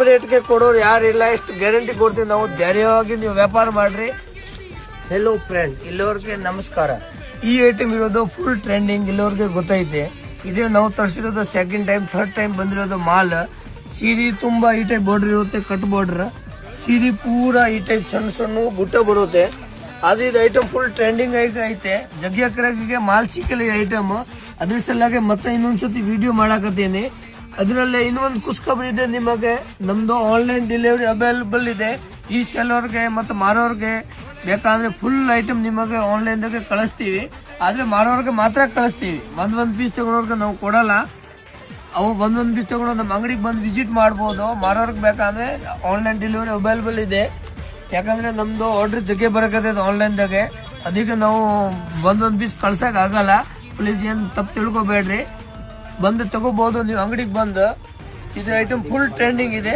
ಕಡಿಮೆ ರೇಟ್ಗೆ ಕೊಡೋರು ಯಾರಿಲ್ಲ. ಇಷ್ಟು ಗ್ಯಾರಂಟಿ ಕೊಡ್ತೀವಿ ನಾವು. ಧೈರ್ಯವಾಗಿ ನೀವು ವ್ಯಾಪಾರ ಮಾಡ್ರಿ. ಹೆಲೋ ಫ್ರೆಂಡ್, ಇಲ್ಲಿವರೆಗೆ ನಮಸ್ಕಾರ. ಈ ಐಟಮ್ ಇರೋದು ಫುಲ್ ಟ್ರೆಂಡಿಂಗ್, ಇಲ್ಲಿವರೆಗೆ ಗೊತ್ತೈತೆ. ಇದೇ ನಾವು ತರಿಸಿರೋದು ಸೆಕೆಂಡ್ ಟೈಮ್, ಥರ್ಡ್ ಟೈಮ್ ಬಂದಿರೋದು ಮಾಲ್. ಸೀರೆ ತುಂಬಾ ಈ ಟೈಪ್ ಬಾರ್ಡರ್ ಇರುತ್ತೆ, ಕಟ್ ಬಾರ್ಡರ್. ಸೀರೆ ಪೂರಾ ಈ ಟೈಪ್ ಸಣ್ಣ ಸಣ್ಣ ಬುಟ್ಟ ಬರುತ್ತೆ. ಅದು ಇದು ಐಟಮ್ ಫುಲ್ ಟ್ರೆಂಡಿಂಗ್ ಐತೆ. ಜಗ್ಗಿ ಕಡೆಗೆ ಮಾಲ್ ಸಿಕ್ಕಲ್ಲ ಈ ಐಟಮ್. ಅದ್ರ ಸಲುವಾಗಿ ಮತ್ತೆ ಇನ್ನೊಂದ್ಸತಿ ವಿಡಿಯೋ ಮಾಡಾಕತ್ತೀನಿ. ಅದರಲ್ಲೇ ಇನ್ನೊಂದು ಖುಷ್ಖಬರಿ ಇದೆ ನಿಮಗೆ. ನಮ್ದು ಆನ್ಲೈನ್ ಡೆಲಿವರಿ ಅವೈಲೇಬಲ್ ಇದೆ. ಈ ಸೆಲ್ಲೋರ್ಗೆ ಮತ್ತು ಮಾರೋರ್ಗೆ ಬೇಕಾದ್ರೆ ಫುಲ್ ಐಟಮ್ ನಿಮಗೆ ಆನ್ಲೈನ್ದಾಗೆ ಕಳಿಸ್ತೀವಿ. ಆದ್ರೆ ಮಾರೋರ್ಗೆ ಮಾತ್ರ ಕಳಿಸ್ತೀವಿ. ಒಂದ್ ಪೀಸ್ ತಗೊಳೋರ್ಗೆ ನಾವು ಕೊಡಲ್ಲ. ಅವು ಒಂದೊಂದು ಪೀಸ್ ತಗೊಂಡು ನಮ್ಮ ಅಂಗಡಿಗೆ ಬಂದು ವಿಸಿಟ್ ಮಾಡ್ಬೋದು. ಮಾರೋರ್ಗೆ ಬೇಕಾದ್ರೆ ಆನ್ಲೈನ್ ಡೆಲಿವರಿ ಅವೈಲೇಬಲ್ ಇದೆ. ಯಾಕಂದ್ರೆ ನಮ್ದು ಆರ್ಡರ್ ಜಗ್ಗೆ ಬರಕತ್ತೈತೆ ಆನ್ಲೈನ್ದಾಗೆ. ಅದಕ್ಕೆ ನಾವು ಒಂದೊಂದು ಪೀಸ್ ಕಳ್ಸಕ್ ಆಗಲ್ಲ. ಪ್ಲೀಸ್ ಏನ್ ತಪ್ಪು ತಿಳ್ಕೊಬೇಡ್ರಿ. ಬಂದು ತಗೋಬಹುದು ನೀವು ಅಂಗಡಿಗೆ ಬಂದು. ಇದು ಐಟಮ್ ಫುಲ್ ಟ್ರೆಂಡಿಂಗ್ ಇದೆ.